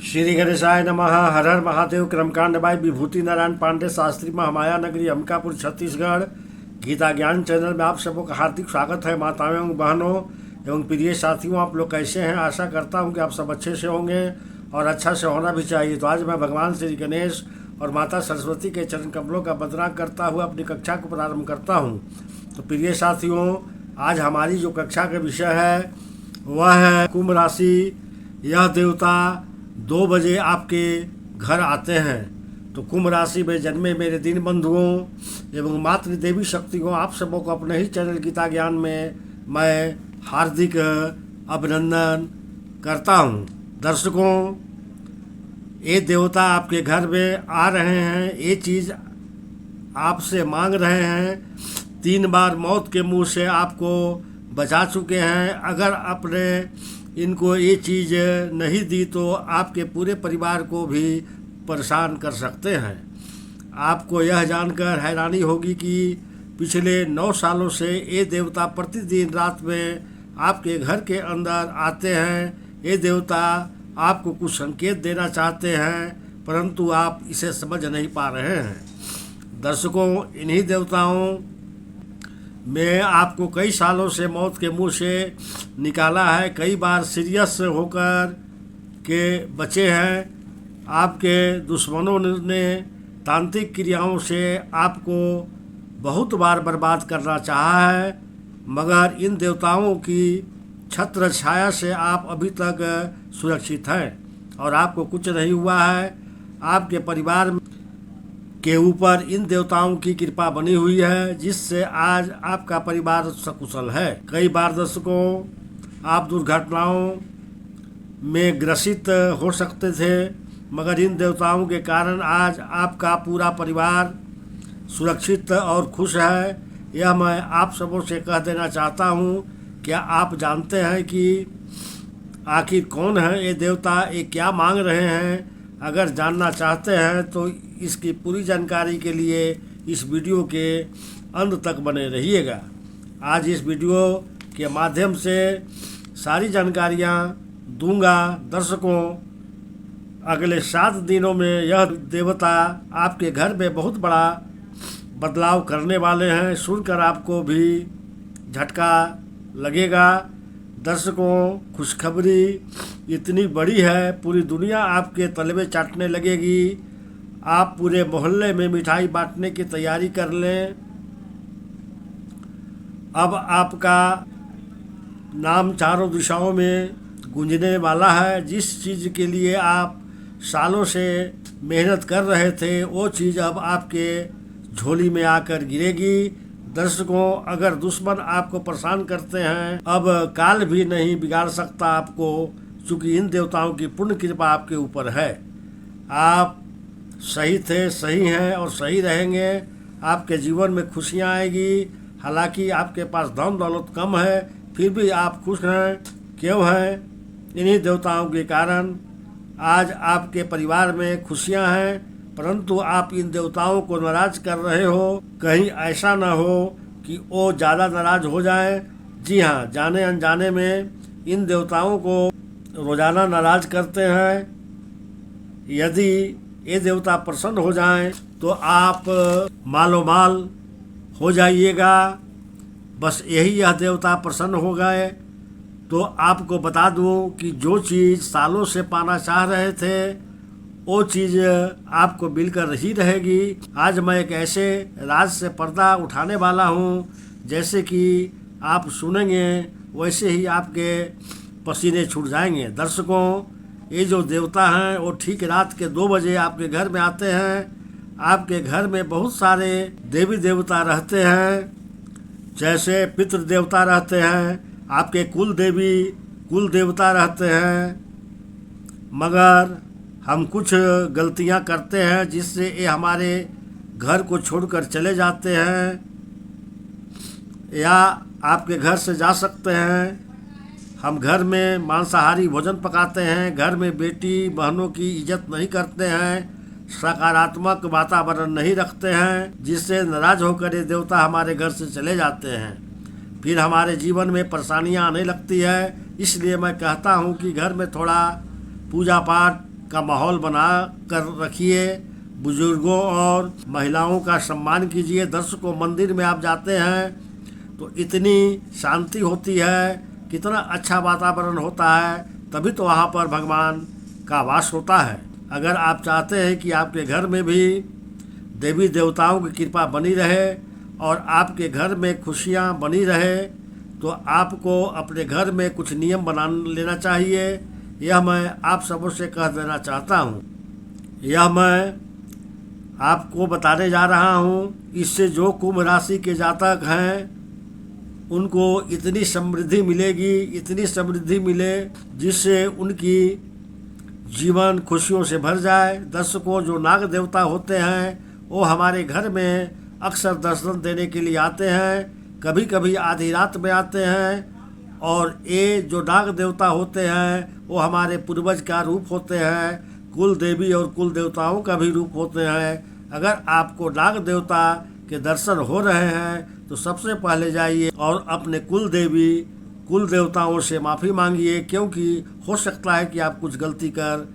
श्री गणेशाय नमः। हर हर महादेव। क्रमकांड बाई विभूति नारायण पांडे शास्त्री, महामाया नगरी, अंबिकापुर, छत्तीसगढ़। गीता ज्ञान चैनल में आप सबों का हार्दिक स्वागत है। माताओं एवं बहनों एवं प्रिय साथियों, आप लोग कैसे हैं? आशा करता हूं कि आप सब अच्छे से होंगे और अच्छा से होना भी चाहिए। तो आज मैं भगवान श्री गणेश और माता सरस्वती के चरण कमलों का वंदना करता हुआ अपनी कक्षा को प्रारंभ करता हूँ। तो प्रिय साथियों, आज हमारी जो कक्षा का विषय है वह है कुंभ राशि। यह देवता 2 बजे आपके घर आते हैं। तो कुंभ राशि में जन्मे मेरे दीन बंधुओं एवं मातृ देवी शक्तियों, आप सबों को अपने ही चैनल गीता ज्ञान में मैं हार्दिक अभिनंदन करता हूं। दर्शकों, ये देवता आपके घर में आ रहे हैं, ये चीज़ आपसे मांग रहे हैं। 3 बार मौत के मुंह से आपको बचा चुके हैं। अगर अपने इनको ये चीज़ नहीं दी तो आपके पूरे परिवार को भी परेशान कर सकते हैं। आपको यह जानकर हैरानी होगी कि पिछले 9 सालों से ये देवता प्रतिदिन रात में आपके घर के अंदर आते हैं। ये देवता आपको कुछ संकेत देना चाहते हैं, परंतु आप इसे समझ नहीं पा रहे हैं। दर्शकों, इन्हीं देवताओं में आपको कई सालों से मौत के मुंह से निकाला है। कई बार सीरियस होकर के बचे हैं। आपके दुश्मनों ने तांत्रिक क्रियाओं से आपको बहुत बार बर्बाद करना चाहा है, मगर इन देवताओं की छत्र छाया से आप अभी तक सुरक्षित हैं और आपको कुछ नहीं हुआ है। आपके परिवार के ऊपर इन देवताओं की कृपा बनी हुई है, जिससे आज आपका परिवार सकुशल है। कई बार दर्शकों, आप दुर्घटनाओं में ग्रसित हो सकते थे, मगर इन देवताओं के कारण आज आपका पूरा परिवार सुरक्षित और खुश है। यह मैं आप सबों से कह देना चाहता हूँ। क्या आप जानते हैं कि आखिर कौन है ये देवता, ये क्या मांग रहे हैं? अगर जानना चाहते हैं तो इसकी पूरी जानकारी के लिए इस वीडियो के अंत तक बने रहिएगा। आज इस वीडियो के माध्यम से सारी जानकारियां दूंगा। दर्शकों, अगले 7 दिनों में यह देवता आपके घर में बहुत बड़ा बदलाव करने वाले हैं। सुनकर आपको भी झटका लगेगा। दर्शकों, खुशखबरी इतनी बड़ी है, पूरी दुनिया आपके तलवे चाटने लगेगी। आप पूरे मोहल्ले में मिठाई बांटने की तैयारी कर लें। अब आपका नाम चारों दिशाओं में गूंजने वाला है। जिस चीज़ के लिए आप सालों से मेहनत कर रहे थे, वो चीज़ अब आपके झोली में आकर गिरेगी। दर्शकों, अगर दुश्मन आपको परेशान करते हैं, अब काल भी नहीं बिगाड़ सकता आपको, क्योंकि इन देवताओं की पूर्ण कृपा आपके ऊपर है। आप सही थे, सही हैं और सही रहेंगे। आपके जीवन में खुशियां आएगी। हालांकि आपके पास धन दौलत कम है, फिर भी आप खुश हैं। क्यों हैं? इन्हीं देवताओं के कारण आज आपके परिवार में खुशियां हैं, परंतु आप इन देवताओं को नाराज कर रहे हो। कहीं ऐसा न हो कि वो ज़्यादा नाराज हो जाएं। जी हाँ, जाने अनजाने में इन देवताओं को रोजाना नाराज करते हैं। यदि ये देवता प्रसन्न हो जाएं तो आप मालो माल हो जाइएगा। बस यह देवता प्रसन्न हो गए तो आपको बता दूं कि जो चीज़ सालों से पाना चाह रहे थे, वो चीज़ आपको मिलकर ही रहेगी। आज मैं एक ऐसे राज से पर्दा उठाने वाला हूँ, जैसे कि आप सुनेंगे वैसे ही आपके पसीने छूट जाएंगे। दर्शकों, ये जो देवता हैं वो ठीक रात के 2 बजे आपके घर में आते हैं। आपके घर में बहुत सारे देवी देवता रहते हैं, जैसे पितृ देवता रहते हैं, आपके कुल देवी कुल देवता रहते हैं। मगर हम कुछ गलतियां करते हैं जिससे ये हमारे घर को छोड़कर चले जाते हैं, या आपके घर से जा सकते हैं। हम घर में मांसाहारी भोजन पकाते हैं, घर में बेटी बहनों की इज्जत नहीं करते हैं, सकारात्मक वातावरण नहीं रखते हैं, जिससे नाराज होकर ये देवता हमारे घर से चले जाते हैं। फिर हमारे जीवन में परेशानियां आने लगती है। इसलिए मैं कहता हूं कि घर में थोड़ा पूजा पाठ का माहौल बना कर रखिए। बुजुर्गों और महिलाओं का सम्मान कीजिए। दर्शकों, मंदिर में आप जाते हैं तो इतनी शांति होती है, कितना अच्छा वातावरण होता है, तभी तो वहाँ पर भगवान का वास होता है। अगर आप चाहते हैं कि आपके घर में भी देवी देवताओं की कृपा बनी रहे और आपके घर में खुशियाँ बनी रहे, तो आपको अपने घर में कुछ नियम बना लेना चाहिए। यह मैं आप सबों से कह देना चाहता हूँ। यह मैं आपको बताने जा रहा हूँ। इससे जो कुंभ राशि के जातक हैं उनको इतनी समृद्धि मिलेगी, इतनी समृद्धि मिले जिससे उनकी जीवन खुशियों से भर जाए। दर्शकों, जो नाग देवता होते हैं वो हमारे घर में अक्सर दर्शन देने के लिए आते हैं। कभी कभी आधी रात में आते हैं। और ये जो नाग देवता होते हैं वो हमारे पूर्वज का रूप होते हैं, कुल देवी और कुल देवताओं का भी रूप होते हैं। अगर आपको नाग देवता के दर्शन हो रहे हैं तो सबसे पहले जाइए और अपने कुल देवी कुल देवताओं से माफ़ी मांगिए, क्योंकि हो सकता है कि आप कुछ गलती कर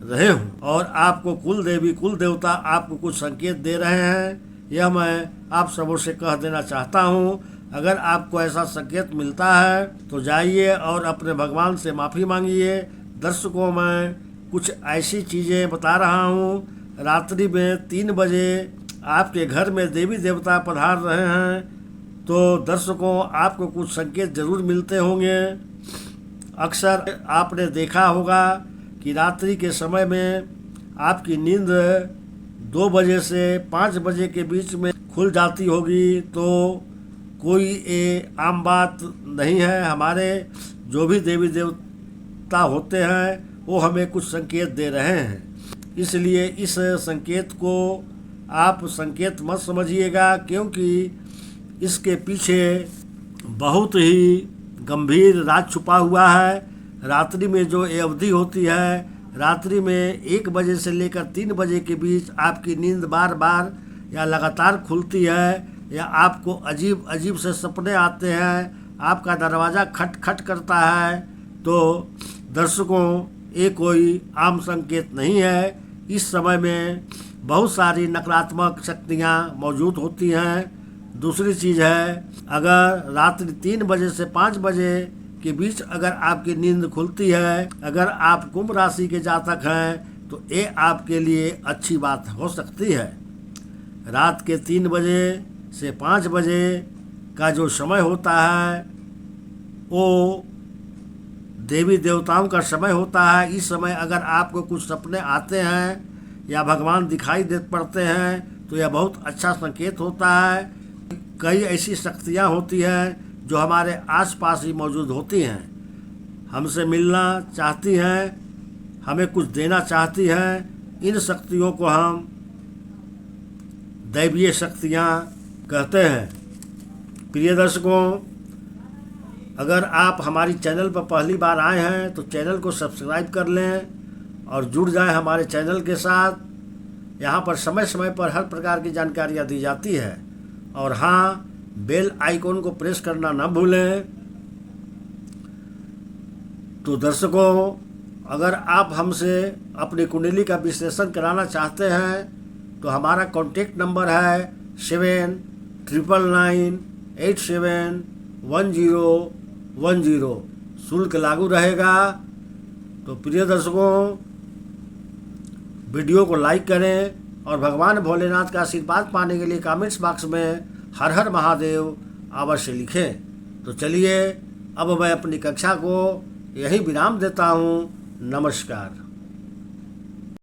रहे हों और आपको कुल देवी कुल देवता आपको कुछ संकेत दे रहे हैं। यह मैं आप सबों से कह देना चाहता हूँ। अगर आपको ऐसा संकेत मिलता है तो जाइए और अपने भगवान से माफ़ी मांगिए। दर्शकों, मैं कुछ ऐसी चीज़ें बता रहा हूँ। रात्रि में 3 बजे आपके घर में देवी देवता पधार रहे हैं तो दर्शकों, आपको कुछ संकेत जरूर मिलते होंगे। अक्सर आपने देखा होगा कि रात्रि के समय में आपकी नींद 2 बजे से 5 बजे के बीच में खुल जाती होगी, तो कोई ये आम बात नहीं है। हमारे जो भी देवी देवता होते हैं वो हमें कुछ संकेत दे रहे हैं, इसलिए इस संकेत को आप संकेत मत समझिएगा, क्योंकि इसके पीछे बहुत ही गंभीर राज छुपा हुआ है। रात्रि में जो ये अवधि होती है, रात्रि में 1 बजे से लेकर 3 बजे के बीच आपकी नींद बार बार या लगातार खुलती है, या आपको अजीब अजीब से सपने आते हैं, आपका दरवाज़ा खट खट करता है, तो दर्शकों, ये कोई आम संकेत नहीं है। इस समय में बहुत सारी नकारात्मक शक्तियाँ मौजूद होती हैं। दूसरी चीज़ है, अगर रात्रि 3 बजे से 5 बजे के बीच अगर आपकी नींद खुलती है, अगर आप कुंभ राशि के जातक हैं तो ये आपके लिए अच्छी बात हो सकती है। रात के 3 बजे से 5 बजे का जो समय होता है वो देवी देवताओं का समय होता है। इस समय अगर आपको कुछ सपने आते हैं या भगवान दिखाई दे पड़ते हैं तो यह बहुत अच्छा संकेत होता है। कई ऐसी शक्तियाँ होती हैं जो हमारे आसपास ही मौजूद होती हैं, हमसे मिलना चाहती हैं, हमें कुछ देना चाहती हैं। इन शक्तियों को हम दैवीय शक्तियाँ कहते हैं। प्रिय दर्शकों, अगर आप हमारी चैनल पर पहली बार आए हैं तो चैनल को सब्सक्राइब कर लें और जुड़ जाएं हमारे चैनल के साथ। यहाँ पर समय समय पर हर प्रकार की जानकारियाँ दी जाती है। और हाँ, बेल आइकॉन को प्रेस करना न भूलें। तो दर्शकों, अगर आप हमसे अपनी कुंडली का विश्लेषण कराना चाहते हैं तो हमारा कॉन्टेक्ट नंबर है 7999871010। शुल्क लागू रहेगा। तो प्रिय दर्शकों, वीडियो को लाइक करें और भगवान भोलेनाथ का आशीर्वाद पाने के लिए कमेंट्स बॉक्स में हर हर महादेव अवश्य लिखें। तो चलिए, अब मैं अपनी कक्षा को यहीं विराम देता हूँ। नमस्कार।